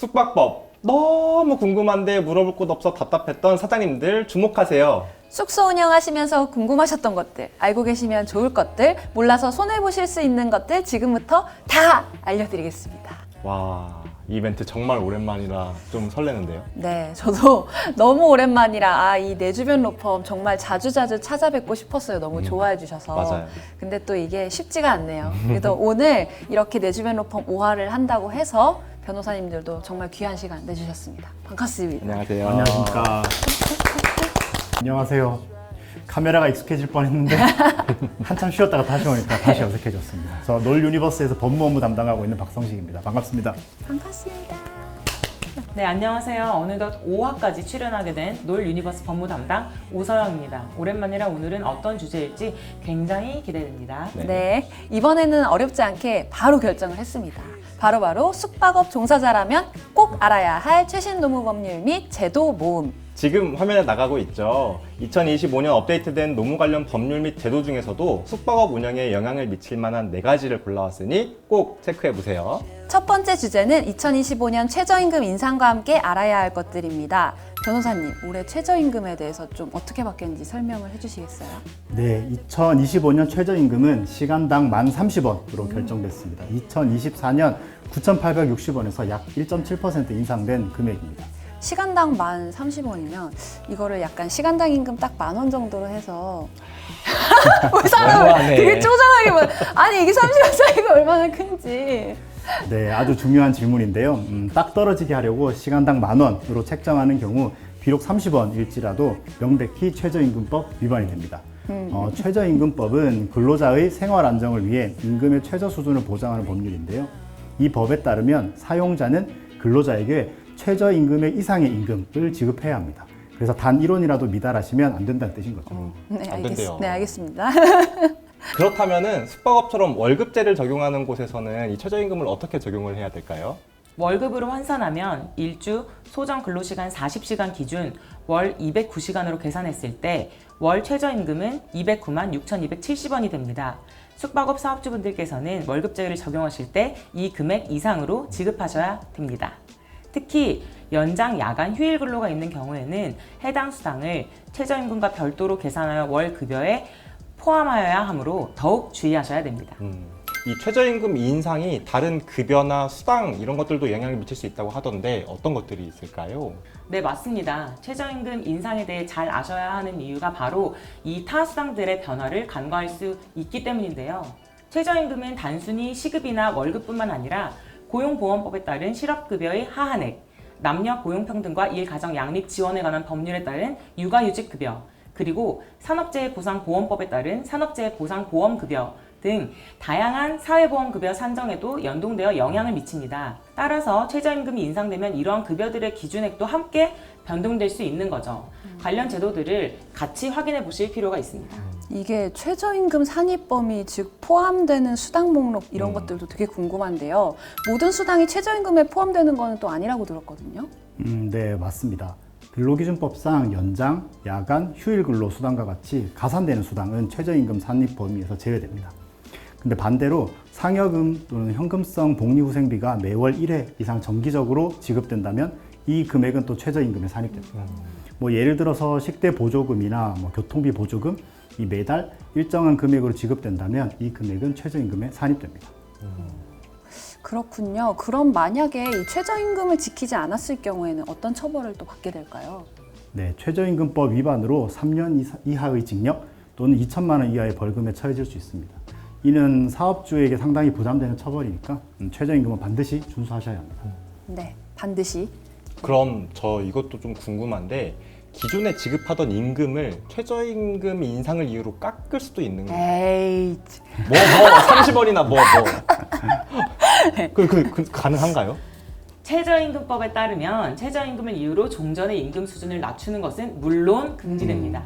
숙박법 너무 궁금한데 물어볼 곳 없어 답답했던 사장님들 주목하세요. 숙소 운영하시면서 궁금하셨던 것들, 알고 계시면 좋을 것들, 몰라서 손해보실 수 있는 것들 지금부터 다 알려드리겠습니다. 와, 이 이벤트 정말 오랜만이라 좀 설레는데요. 네, 저도 너무 오랜만이라 이 내 주변 로펌 정말 자주자주 찾아뵙고 싶었어요. 너무 좋아해 주셔서. 맞아요. 근데 또 이게 쉽지가 않네요. 그래도 오늘 이렇게 내 주변 로펌 5화를 한다고 해서 변호사님들도 정말 귀한 시간 내주셨습니다. 반갑습니다. 안녕하세요. 안녕하십니까. 안녕하세요. 카메라가 익숙해질 뻔했는데 한참 쉬었다가 다시 오니까 다시 어색해졌습니다. 저 놀 유니버스에서 법무 업무 담당하고 있는 박성식입니다. 반갑습니다. 반갑습니다. 네, 안녕하세요. 어느덧 5화까지 출연하게 된 놀 유니버스 법무 담당 오서영입니다. 오랜만이라 오늘은 어떤 주제일지 굉장히 기대됩니다. 네, 이번에는 어렵지 않게 바로 결정을 했습니다. 바로 숙박업 종사자라면 꼭 알아야 할 최신 노무법률 및 제도 모음. 지금 화면에 나가고 있죠. 2025년 업데이트된 노무 관련 법률 및 제도 중에서도 숙박업 운영에 영향을 미칠 만한 4가지를 골라왔으니 꼭 체크해보세요. 첫 번째 주제는 2025년 최저임금 인상과 함께 알아야 할 것들입니다. 변호사님, 올해 최저임금에 대해서 좀 어떻게 바뀌었는지 설명을 해주시겠어요? 네, 2025년 최저임금은 시간당 1,030원으로 결정됐습니다. 2024년 9,860원에서 약 1.7% 인상된 금액입니다. 시간당 1,030원이면 이거를 약간 시간당 임금 딱 10,000원 정도로 해서 우리 사람을 너무하네. 되게 쪼잔하게 아니 이게 30원 차이가 얼마나 큰지. 네, 아주 중요한 질문인데요. 딱 떨어지게 하려고 시간당 10,000원으로 책정하는 경우 비록 30원일지라도 명백히 최저임금법 위반이 됩니다. 최저임금법은 근로자의 생활 안정을 위해 임금의 최저 수준을 보장하는 법률인데요. 이 법에 따르면 사용자는 근로자에게 최저임금의 이상의 임금을 지급해야 합니다. 그래서 단 1원이라도 미달하시면 안 된다는 뜻인 거죠. 네, 안 된대요. 네, 알겠습니다. 그렇다면은 숙박업처럼 월급제를 적용하는 곳에서는 이 최저임금을 어떻게 적용을 해야 될까요? 월급으로 환산하면 일주 소정 근로시간 40시간 기준 월 209시간으로 계산했을 때 월 최저임금은 209만 6,270원이 됩니다. 숙박업 사업주분들께서는 월급제를 적용하실 때 이 금액 이상으로 지급하셔야 됩니다. 특히 연장 야간 휴일 근로가 있는 경우에는 해당 수당을 최저임금과 별도로 계산하여 월 급여에 포함하여야 하므로 더욱 주의하셔야 됩니다. 이 최저임금 인상이 다른 급여나 수당 이런 것들도 영향을 미칠 수 있다고 하던데 어떤 것들이 있을까요? 네, 맞습니다. 최저임금 인상에 대해 잘 아셔야 하는 이유가 바로 이 타 수당들의 변화를 간과할 수 있기 때문인데요. 최저임금은 단순히 시급이나 월급뿐만 아니라 고용보험법에 따른 실업급여의 하한액, 남녀 고용평등과 일가정 양립 지원에 관한 법률에 따른 육아휴직급여, 그리고 산업재해보상보험법에 따른 산업재해보상보험급여 등 다양한 사회보험급여 산정에도 연동되어 영향을 미칩니다. 따라서 최저임금이 인상되면 이러한 급여들의 기준액도 함께 변동될 수 있는 거죠. 관련 제도들을 같이 확인해 보실 필요가 있습니다. 이게 최저임금 산입 범위, 즉 포함되는 수당 목록 이런 것들도 되게 궁금한데요. 모든 수당이 최저임금에 포함되는 거는 또 아니라고 들었거든요. 네, 맞습니다. 근로기준법상 연장, 야간, 휴일 근로 수당과 같이 가산되는 수당은 최저임금 산입 범위에서 제외됩니다. 근데 반대로 상여금 또는 현금성 복리후생비가 매월 1회 이상 정기적으로 지급된다면 이 금액은 또 최저임금에 산입됩니다. 예를 들어서 식대 보조금이나 교통비 보조금 이 매달 일정한 금액으로 지급된다면 이 금액은 최저임금에 산입됩니다. 그렇군요. 그럼 만약에 이 최저임금을 지키지 않았을 경우에는 어떤 처벌을 또 받게 될까요? 네, 최저임금법 위반으로 3년 이하의 징역 또는 2천만 원 이하의 벌금에 처해질 수 있습니다. 이는 사업주에게 상당히 부담되는 처벌이니까 최저임금은 반드시 준수하셔야 합니다. 네, 반드시. 그럼 저 이것도 좀 궁금한데 기존에 지급하던 임금을 최저임금 인상을 이유로 깎을 수도 있는 거예요? 에이, 30원이나 가능한가요? 최저임금법에 따르면 최저임금을 이유로 종전의 임금 수준을 낮추는 것은 물론 금지됩니다.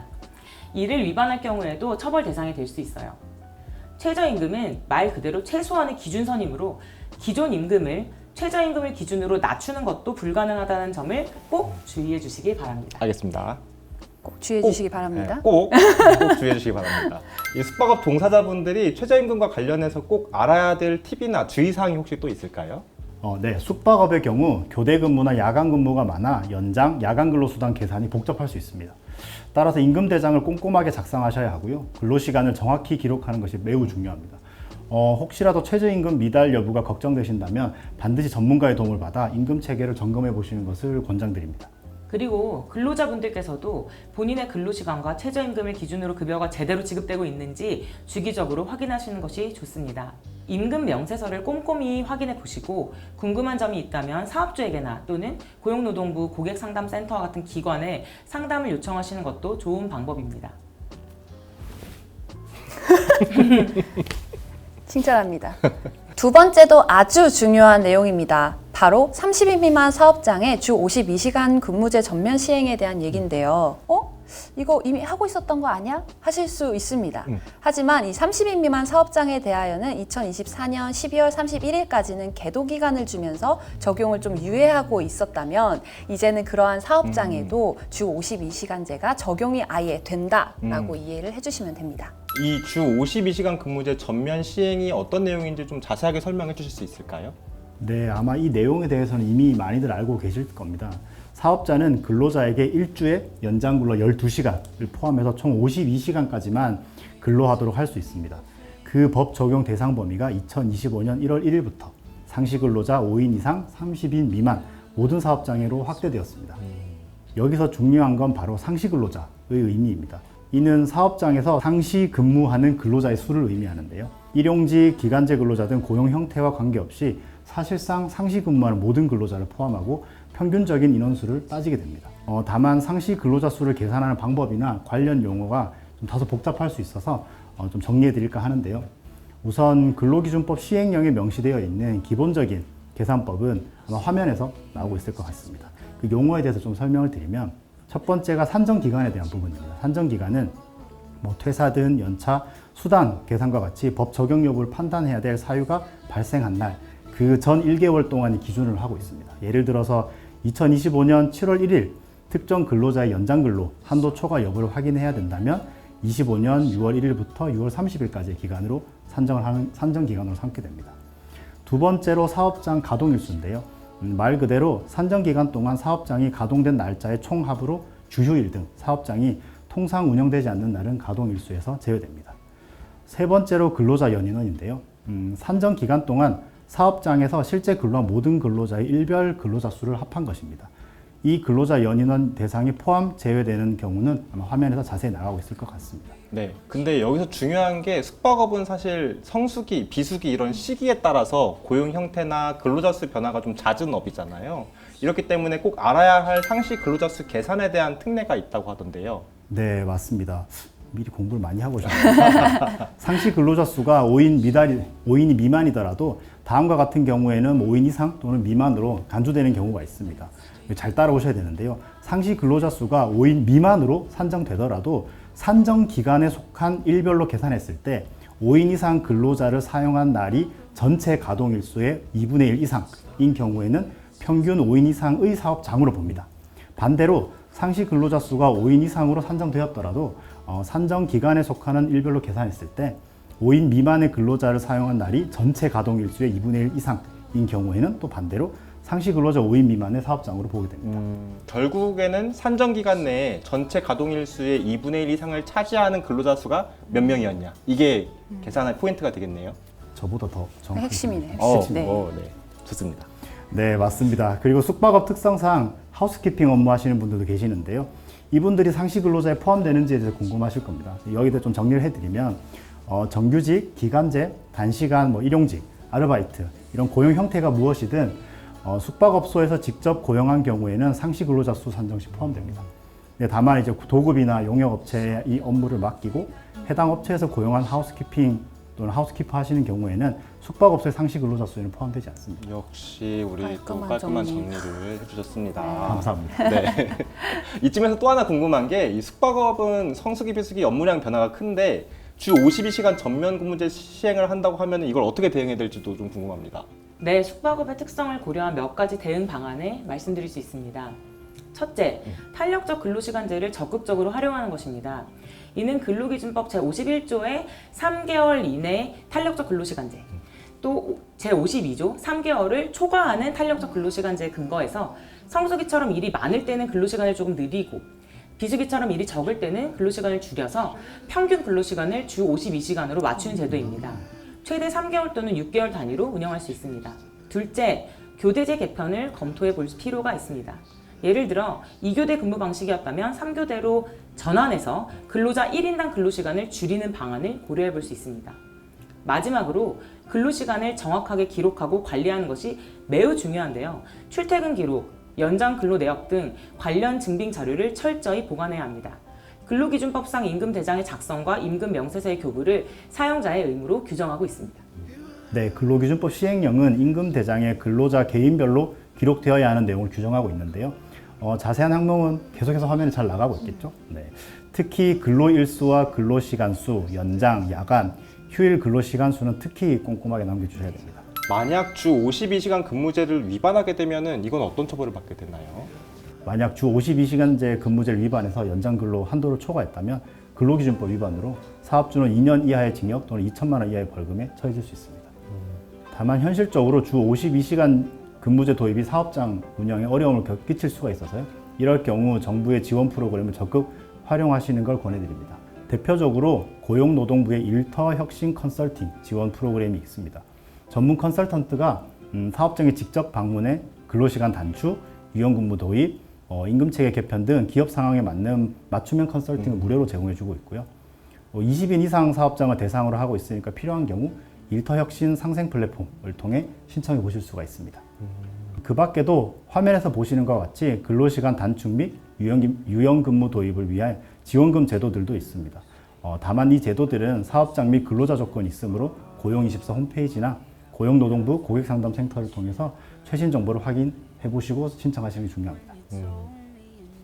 이를 위반할 경우에도 처벌 대상이 될 수 있어요. 최저임금은 말 그대로 최소한의 기준선이므로 기존 임금을 최저임금을 기준으로 낮추는 것도 불가능하다는 점을 꼭 주의해 주시기 바랍니다. 알겠습니다. 꼭 주의해 주시기 바랍니다. 네, 꼭 주의해 주시기 바랍니다. 이 숙박업 종사자분들이 최저임금과 관련해서 꼭 알아야 될 팁이나 주의사항이 혹시 또 있을까요? 네, 숙박업의 경우 교대 근무나 야간 근무가 많아 연장, 야간 근로수당 계산이 복잡할 수 있습니다. 따라서 임금 대장을 꼼꼼하게 작성하셔야 하고요. 근로시간을 정확히 기록하는 것이 매우 중요합니다. 혹시라도 최저임금 미달 여부가 걱정되신다면 반드시 전문가의 도움을 받아 임금 체계를 점검해 보시는 것을 권장드립니다. 그리고 근로자분들께서도 본인의 근로시간과 최저임금을 기준으로 급여가 제대로 지급되고 있는지 주기적으로 확인하시는 것이 좋습니다. 임금 명세서를 꼼꼼히 확인해 보시고 궁금한 점이 있다면 사업주에게나 또는 고용노동부 고객상담센터와 같은 기관에 상담을 요청하시는 것도 좋은 방법입니다. 칭찬합니다. 두 번째도 아주 중요한 내용입니다. 바로 30인 미만 사업장의 주 52시간 근무제 전면 시행에 대한 얘기인데요. 이거 이미 하고 있었던 거 아니야? 하실 수 있습니다. 하지만 이 30인 미만 사업장에 대하여는 2024년 12월 31일까지는 계도 기간을 주면서 적용을 좀 유예하고 있었다면 이제는 그러한 사업장에도 주 52시간제가 적용이 아예 된다라고 이해를 해주시면 됩니다. 이 주 52시간 근무제 전면 시행이 어떤 내용인지 좀 자세하게 설명해 주실 수 있을까요? 네, 아마 이 내용에 대해서는 이미 많이들 알고 계실 겁니다. 사업자는 근로자에게 일주에 연장 근로 12시간을 포함해서 총 52시간까지만 근로하도록 할 수 있습니다. 그 법 적용 대상 범위가 2025년 1월 1일부터 상시 근로자 5인 이상 30인 미만 모든 사업장으로 확대되었습니다. 여기서 중요한 건 바로 상시 근로자의 의미입니다. 이는 사업장에서 상시 근무하는 근로자의 수를 의미하는데요. 일용직, 기간제 근로자 등 고용 형태와 관계없이 사실상 상시 근무하는 모든 근로자를 포함하고 평균적인 인원수를 따지게 됩니다. 다만 상시 근로자 수를 계산하는 방법이나 관련 용어가 좀 다소 복잡할 수 있어서 좀 정리해 드릴까 하는데요. 우선 근로기준법 시행령에 명시되어 있는 기본적인 계산법은 아마 화면에서 나오고 있을 것 같습니다. 그 용어에 대해서 좀 설명을 드리면 첫 번째가 산정기간에 대한 부분입니다. 산정기간은 퇴사든 연차, 수당 계산과 같이 법 적용 여부를 판단해야 될 사유가 발생한 날 그 전 1개월 동안이 기준을 하고 있습니다. 예를 들어서 2025년 7월 1일 특정 근로자의 연장 근로 한도 초과 여부를 확인해야 된다면 25년 6월 1일부터 6월 30일까지의 기간으로 산정 기간으로 삼게 됩니다. 두 번째로 사업장 가동 일수인데요. 말 그대로 산정 기간 동안 사업장이 가동된 날짜의 총합으로 주휴일 등 사업장이 통상 운영되지 않는 날은 가동 일수에서 제외됩니다. 세 번째로 근로자 연인원인데요. 산정 기간 동안 사업장에서 실제 근로한 모든 근로자의 일별 근로자 수를 합한 것입니다. 이 근로자 연인원 대상이 포함 제외되는 경우는 아마 화면에서 자세히 나가고 있을 것 같습니다. 네. 근데 여기서 중요한 게 숙박업은 사실 성수기, 비수기 이런 시기에 따라서 고용 형태나 근로자 수 변화가 좀 잦은 업이잖아요. 이렇기 때문에 꼭 알아야 할 상시 근로자 수 계산에 대한 특례가 있다고 하던데요. 네, 맞습니다. 미리 공부를 많이 하고 오셨네요. 상시 근로자 수가 5인이 미만이더라도 다음과 같은 경우에는 5인 이상 또는 미만으로 간주되는 경우가 있습니다. 잘 따라오셔야 되는데요. 상시 근로자 수가 5인 미만으로 산정되더라도 산정 기간에 속한 일별로 계산했을 때 5인 이상 근로자를 사용한 날이 전체 가동 일수의 2분의 1 이상인 경우에는 평균 5인 이상의 사업장으로 봅니다. 반대로 상시 근로자 수가 5인 이상으로 산정되었더라도 산정 기간에 속하는 일별로 계산했을 때 5인 미만의 근로자를 사용한 날이 전체 가동 일수의 2분의 1 이상인 경우에는 또 반대로 상시 근로자 5인 미만의 사업장으로 보게 됩니다. 결국에는 산정 기간 내에 전체 가동 일수의 2분의 1 이상을 차지하는 근로자 수가 몇 명이었냐. 이게 계산할 포인트가 되겠네요. 저보다 더 정확히. 핵심이네. 네. 네. 좋습니다. 네, 맞습니다. 그리고 숙박업 특성상 하우스키핑 업무 하시는 분들도 계시는데요. 이분들이 상시 근로자에 포함되는지에 대해서 궁금하실 겁니다. 여기다 좀 정리를 해드리면 정규직, 기간제, 단시간, 일용직, 아르바이트 이런 고용 형태가 무엇이든 숙박업소에서 직접 고용한 경우에는 상시 근로자 수 산정 시 포함됩니다. 네, 다만 이제 도급이나 용역업체에 이 업무를 맡기고 해당 업체에서 고용한 하우스키핑 또는 하우스키퍼 하시는 경우에는 숙박업소의 상시 근로자 수에는 포함되지 않습니다. 역시 우리 또 깔끔한 깔끔한 정리. 정리를 해주셨습니다. 감사합니다. 네. 이쯤에서 또 하나 궁금한 게 이 숙박업은 성수기, 비수기 업무량 변화가 큰데 주 52시간 전면 근무제 시행을 한다고 하면 이걸 어떻게 대응해야 될지도 좀 궁금합니다. 네, 숙박업의 특성을 고려한 몇 가지 대응 방안을 말씀드릴 수 있습니다. 첫째, 탄력적 근로시간제를 적극적으로 활용하는 것입니다. 이는 근로기준법 제51조의 3개월 이내 탄력적 근로시간제, 또 제52조 3개월을 초과하는 탄력적 근로시간제에 근거해서 성수기처럼 일이 많을 때는 근로시간을 조금 느리고 비수기처럼 일이 적을 때는 근로시간을 줄여서 평균 근로시간을 주 52시간으로 맞추는 제도입니다. 최대 3개월 또는 6개월 단위로 운영할 수 있습니다. 둘째, 교대제 개편을 검토해 볼 필요가 있습니다. 예를 들어 2교대 근무 방식이었다면 3교대로 전환해서 근로자 1인당 근로시간을 줄이는 방안을 고려해 볼 수 있습니다. 마지막으로 근로시간을 정확하게 기록하고 관리하는 것이 매우 중요한데요. 출퇴근 기록, 연장 근로 내역 등 관련 증빙 자료를 철저히 보관해야 합니다. 근로기준법상 임금대장의 작성과 임금 명세서의 교부를 사용자의 의무로 규정하고 있습니다. 네, 근로기준법 시행령은 임금대장에 근로자 개인별로 기록되어야 하는 내용을 규정하고 있는데요. 자세한 항목은 계속해서 화면에 잘 나가고 있겠죠. 네. 특히 근로일수와 근로시간수, 연장, 야간, 휴일 근로시간수는 특히 꼼꼼하게 남겨주셔야 됩니다. 만약 주 52시간 근무제를 위반하게 되면은 이건 어떤 처벌을 받게 되나요? 만약 주 52시간제 근무제를 위반해서 연장 근로 한도를 초과했다면 근로기준법 위반으로 사업주는 2년 이하의 징역 또는 2천만 원 이하의 벌금에 처해질 수 있습니다. 다만 현실적으로 주 52시간 근무제 도입이 사업장 운영에 어려움을 끼칠 수가 있어서요. 이럴 경우 정부의 지원 프로그램을 적극 활용하시는 걸 권해드립니다. 대표적으로 고용노동부의 일터 혁신 컨설팅 지원 프로그램이 있습니다. 전문 컨설턴트가 사업장에 직접 방문해 근로시간 단축, 유연근무 도입, 임금체계 개편 등 기업 상황에 맞는 맞춤형 컨설팅을 무료로 제공해주고 있고요. 20인 이상 사업장을 대상으로 하고 있으니까 필요한 경우 일터 혁신 상생 플랫폼을 통해 신청해 보실 수가 있습니다. 그 밖에도 화면에서 보시는 것과 같이 근로시간 단축 및 유연근무 도입을 위한 지원금 제도들도 있습니다. 다만 이 제도들은 사업장 및 근로자 조건이 있으므로 고용24 홈페이지나 고용노동부 고객상담센터를 통해서 최신 정보를 확인해 보시고 신청하시는 게 중요합니다.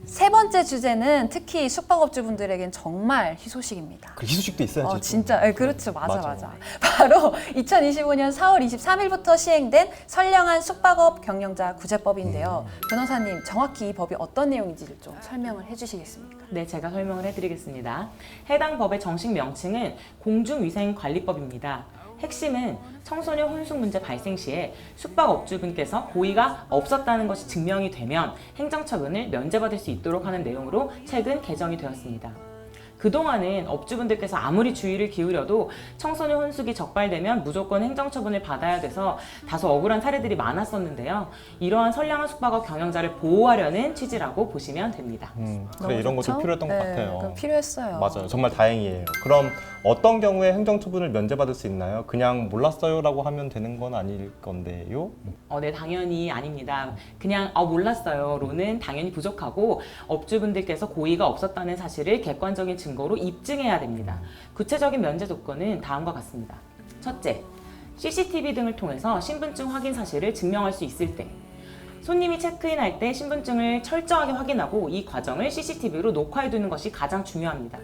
세 번째 주제는 특히 숙박업주분들에겐 정말 희소식입니다. 그 희소식도 있어야지. 진짜, 네, 그렇죠. 맞아. 맞아. 바로 2025년 4월 23일부터 시행된 선량한 숙박업 경영자 구제법인데요. 변호사님, 정확히 이 법이 어떤 내용인지를 좀 설명을 해주시겠습니까? 네, 제가 설명을 해드리겠습니다. 해당 법의 정식 명칭은 공중위생관리법입니다. 핵심은 청소년 혼숙 문제 발생 시에 숙박업주분께서 고의가 없었다는 것이 증명이 되면 행정처분을 면제받을 수 있도록 하는 내용으로 최근 개정이 되었습니다. 그동안은 업주분들께서 아무리 주의를 기울여도 청소년 혼숙이 적발되면 무조건 행정처분을 받아야 돼서 다소 억울한 사례들이 많았었는데요. 이러한 선량한 숙박업 경영자를 보호하려는 취지라고 보시면 됩니다. 그래, 이런 것도 좋죠? 필요했던 것 같아요. 그럼 필요했어요. 맞아요. 정말 다행이에요. 그럼 어떤 경우에 행정처분을 면제받을 수 있나요? 그냥 몰랐어요라고 하면 되는 건 아닐 건데요? 네, 당연히 아닙니다. 그냥 몰랐어요로는 당연히 부족하고 업주분들께서 고의가 없었다는 사실을 객관적인 증거로 입증해야 됩니다. 구체적인 면제 조건은 다음과 같습니다. 첫째, CCTV 등을 통해서 신분증 확인 사실을 증명할 수 있을 때, 손님이 체크인할 때 신분증을 철저하게 확인하고 이 과정을 CCTV로 녹화해 두는 것이 가장 중요합니다.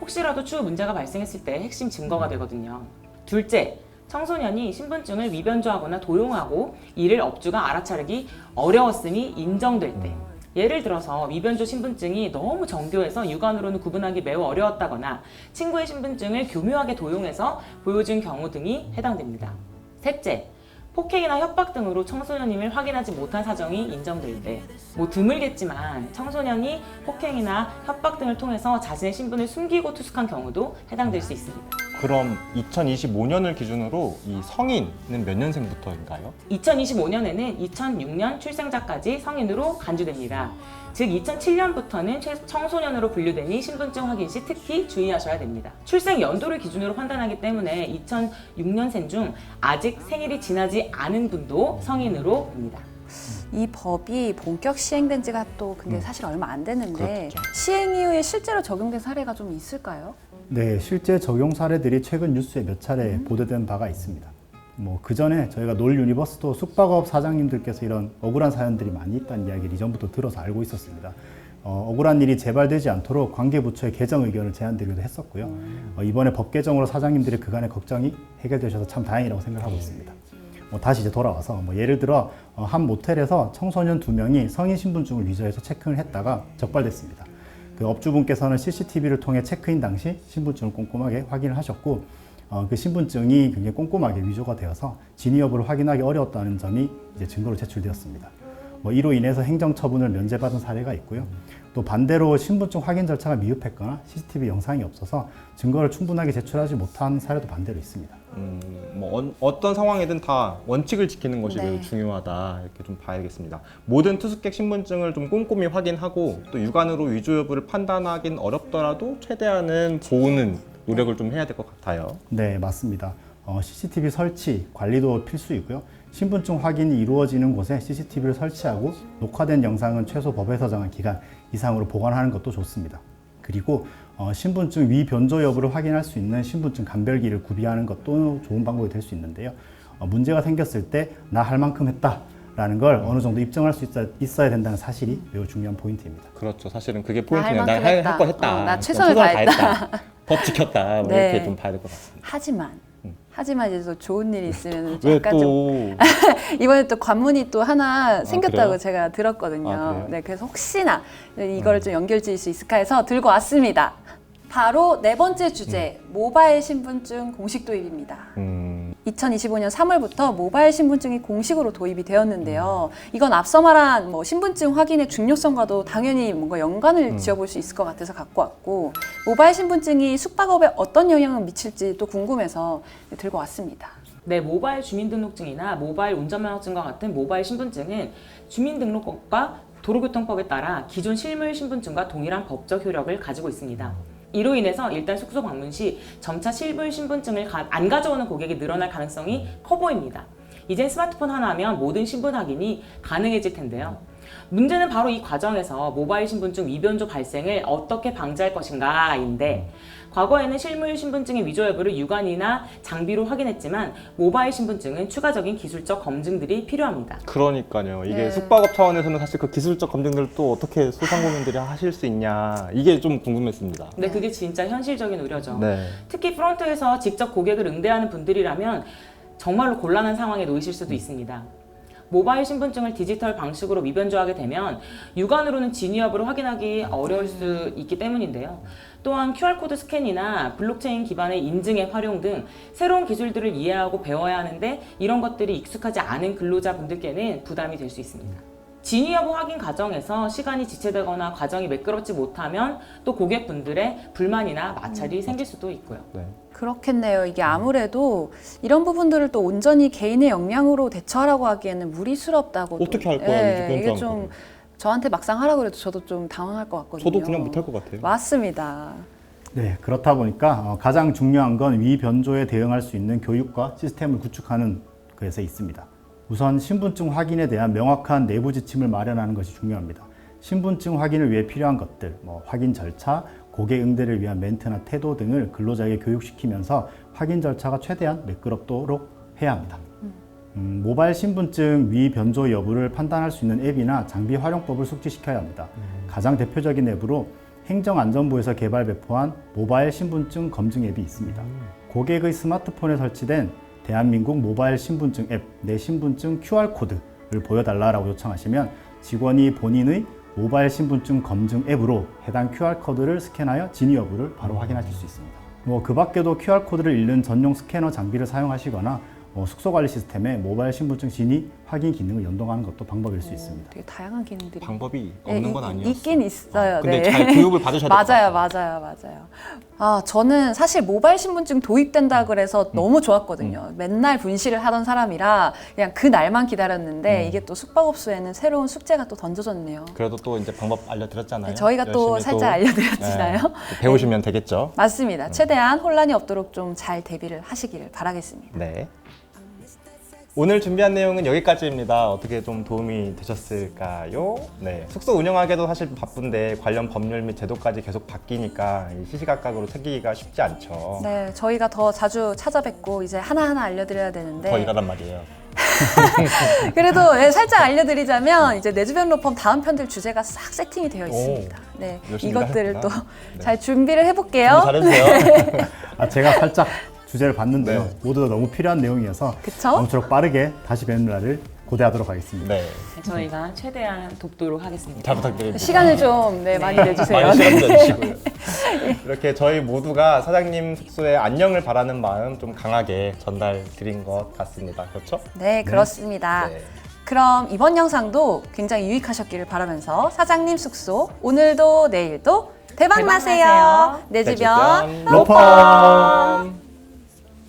혹시라도 추후 문제가 발생했을 때 핵심 증거가 되거든요. 둘째, 청소년이 신분증을 위변조하거나 도용하고 이를 업주가 알아차리기 어려웠음이 인정될 때, 예를 들어서 위변조 신분증이 너무 정교해서 육안으로는 구분하기 매우 어려웠다거나 친구의 신분증을 교묘하게 도용해서 보여준 경우 등이 해당됩니다. 셋째, 폭행이나 협박 등으로 청소년임을 확인하지 못한 사정이 인정될 때, 드물겠지만 청소년이 폭행이나 협박 등을 통해서 자신의 신분을 숨기고 투숙한 경우도 해당될 수 있습니다. 그럼 2025년을 기준으로 이 성인은 몇 년생부터인가요? 2025년에는 2006년 출생자까지 성인으로 간주됩니다. 즉 2007년부터는 청소년으로 분류되니 신분증 확인 시 특히 주의하셔야 됩니다. 출생 연도를 기준으로 판단하기 때문에 2006년생 중 아직 생일이 지나지 않은 분도 성인으로 봅니다. 이 법이 본격 시행된 지가 또 근데 사실 얼마 안 됐는데 그렇죠. 시행 이후에 실제로 적용된 사례가 좀 있을까요? 네, 실제 적용 사례들이 최근 뉴스에 몇 차례 보도된 바가 있습니다. 그 전에 저희가 놀 유니버스도 숙박업 사장님들께서 이런 억울한 사연들이 많이 있다는 이야기를 이전부터 들어서 알고 있었습니다. 억울한 일이 재발되지 않도록 관계부처의 개정 의견을 제안드리기도 했었고요. 이번에 법 개정으로 사장님들의 그간의 걱정이 해결되셔서 참 다행이라고 생각하고 있습니다. 다시 이제 돌아와서 예를 들어 한 모텔에서 청소년 2명이 성인 신분증을 위조해서 체크인을 했다가 적발됐습니다. 그 업주분께서는 CCTV를 통해 체크인 당시 신분증을 꼼꼼하게 확인을 하셨고 그 신분증이 굉장히 꼼꼼하게 위조가 되어서 진위 여부를 확인하기 어려웠다는 점이 이제 증거로 제출되었습니다. 이로 인해서 행정처분을 면제받은 사례가 있고요. 또 반대로 신분증 확인 절차가 미흡했거나 CCTV 영상이 없어서 증거를 충분하게 제출하지 못한 사례도 반대로 있습니다. 어떤 상황이든 다 원칙을 지키는 것이 네. 매우 중요하다 이렇게 좀 봐야겠습니다. 모든 투숙객 신분증을 좀 꼼꼼히 확인하고 또 육안으로 위조 여부를 판단하기는 어렵더라도 최대한은 보호는 노력을 좀 해야 될 것 같아요. 네, 맞습니다. CCTV 설치, 관리도 필수이고요. 신분증 확인이 이루어지는 곳에 CCTV를 설치하고 녹화된 영상은 최소 법에서 정한 기간 이상으로 보관하는 것도 좋습니다. 그리고 신분증 위변조 여부를 확인할 수 있는 신분증 감별기를 구비하는 것도 좋은 방법이 될 수 있는데요. 문제가 생겼을 때 나 할 만큼 했다라는 걸 어느 정도 입증할 수 있어야 된다는 사실이 매우 중요한 포인트입니다. 그렇죠. 사실은 그게 할 포인트네요. 만큼 나 했다. 할 거 했다. 나 최선을 다했다. 법 지켰다. 뭐 네. 이렇게 좀 봐야 될 것 같습니다. 하지만 이제 또 좋은 일이 있으면 왜 약간 좀 또? 이번에 또 관문이 또 하나 생겼다고 그래요? 제가 들었거든요. 그래요? 네, 그래서 혹시나 이걸 좀 연결 지을 수 있을까 해서 들고 왔습니다. 바로 네 번째 주제, 모바일 신분증 공식 도입입니다. 2025년 3월부터 모바일 신분증이 공식으로 도입이 되었는데요. 이건 앞서 말한 신분증 확인의 중요성과도 당연히 뭔가 연관을 지어볼 수 있을 것 같아서 갖고 왔고, 모바일 신분증이 숙박업에 어떤 영향을 미칠지 또 궁금해서 들고 왔습니다. 네, 모바일 주민등록증이나 모바일 운전면허증과 같은 모바일 신분증은 주민등록법과 도로교통법에 따라 기존 실물 신분증과 동일한 법적 효력을 가지고 있습니다. 이로 인해서 일단 숙소 방문 시 점차 실물 신분증을 안 가져오는 고객이 늘어날 가능성이 커 보입니다. 이젠 스마트폰 하나면 모든 신분 확인이 가능해질 텐데요. 문제는 바로 이 과정에서 모바일 신분증 위변조 발생을 어떻게 방지할 것인가인데, 과거에는 실물 신분증의 위조 여부를 육안이나 장비로 확인했지만 모바일 신분증은 추가적인 기술적 검증들이 필요합니다. 그러니까요. 이게 네. 숙박업 차원에서는 사실 그 기술적 검증들을 또 어떻게 소상공인들이 하실 수 있냐 이게 좀 궁금했습니다. 근데 그게 진짜 현실적인 우려죠. 네. 특히 프론트에서 직접 고객을 응대하는 분들이라면 정말로 곤란한 상황에 놓이실 수도 있습니다. 모바일 신분증을 디지털 방식으로 위변조하게 되면 육안으로는 진위 여부를 확인하기 어려울 수 있기 때문인데요. 또한 QR코드 스캔이나 블록체인 기반의 인증의 활용 등 새로운 기술들을 이해하고 배워야 하는데, 이런 것들이 익숙하지 않은 근로자분들께는 부담이 될 수 있습니다. 진위 여부 확인 과정에서 시간이 지체되거나 과정이 매끄럽지 못하면 또 고객분들의 불만이나 마찰이 생길 수도 있고요. 네. 그렇겠네요. 이게 아무래도 이런 부분들을 또 온전히 개인의 역량으로 대처하라고 하기에는 무리스럽다고. 어떻게 할 거야, 예, 이제 이게 그런 좀 사람들은. 저한테 막상 하라고 해도 저도 좀 당황할 것 같거든요. 저도 그냥 못할 것 같아요. 맞습니다. 네, 그렇다 보니까 가장 중요한 건 위변조에 대응할 수 있는 교육과 시스템을 구축하는 것에 있습니다. 우선 신분증 확인에 대한 명확한 내부 지침을 마련하는 것이 중요합니다. 신분증 확인을 위해 필요한 것들, 확인 절차, 고객 응대를 위한 멘트나 태도 등을 근로자에게 교육시키면서 확인 절차가 최대한 매끄럽도록 해야 합니다. 모바일 신분증 위변조 여부를 판단할 수 있는 앱이나 장비 활용법을 숙지시켜야 합니다. 가장 대표적인 앱으로 행정안전부에서 개발 배포한 모바일 신분증 검증 앱이 있습니다. 고객의 스마트폰에 설치된 대한민국 모바일 신분증 앱 내 신분증 QR코드를 보여달라고 요청하시면 직원이 본인의 모바일 신분증 검증 앱으로 해당 QR코드를 스캔하여 진위 여부를 바로 확인하실 수 있습니다. 그 밖에도 QR코드를 읽는 전용 스캐너 장비를 사용하시거나 숙소관리 시스템에 모바일 신분증 진위 확인 기능을 연동하는 것도 방법일 수 있습니다. 되게 다양한 기능들이 방법이 없는 건 아니었어. 있긴 있어요. 근데 네. 잘 교육을 받으셔야 될 것 맞아요, 같아요. 맞아요. 저는 사실 모바일 신분증 도입된다 그래서 너무 좋았거든요. 맨날 분실을 하던 사람이라 그냥 그 날만 기다렸는데 이게 또 숙박업소에는 새로운 숙제가 또 던져졌네요. 그래도 또 이제 방법 알려드렸잖아요. 네, 저희가 또 열심히 살짝 알려드렸잖아요. 또 배우시면 되겠죠. 맞습니다. 최대한 혼란이 없도록 좀 잘 대비를 하시기를 바라겠습니다. 네. 오늘 준비한 내용은 여기까지입니다. 어떻게 좀 도움이 되셨을까요? 네. 숙소 운영하기도 사실 바쁜데 관련 법률 및 제도까지 계속 바뀌니까 시시각각으로 챙기기가 쉽지 않죠. 네, 저희가 더 자주 찾아뵙고 이제 하나하나 알려드려야 되는데 저희가란 말이에요. 그래도 네, 살짝 알려드리자면 이제 내 주변 로펌 다음 편들 주제가 싹 세팅이 되어 있습니다. 네, 열심히 이것들을 또 하셨구나. 잘 준비를 해볼게요. 잘해주세요. 제가 살짝 주제를 봤는데요. 네. 모두 다 너무 필요한 내용이어서 그쵸? 아무쪼록 빠르게 다시 뵙는 날을 고대하도록 하겠습니다. 네. 저희가 최대한 돕도록 하겠습니다. 잘 부탁드립니다. 시간을 좀 많이 내주세요. 많이 시간 내주시고요. 이렇게 저희 모두가 사장님 숙소의 안녕을 바라는 마음 좀 강하게 전달 드린 것 같습니다. 그렇죠? 네, 그렇습니다. 네. 그럼 이번 영상도 굉장히 유익하셨기를 바라면서 사장님 숙소 오늘도 내일도 대박 대박 나세요. 나세요. 내 내 주변 주변 로펌. 로펌.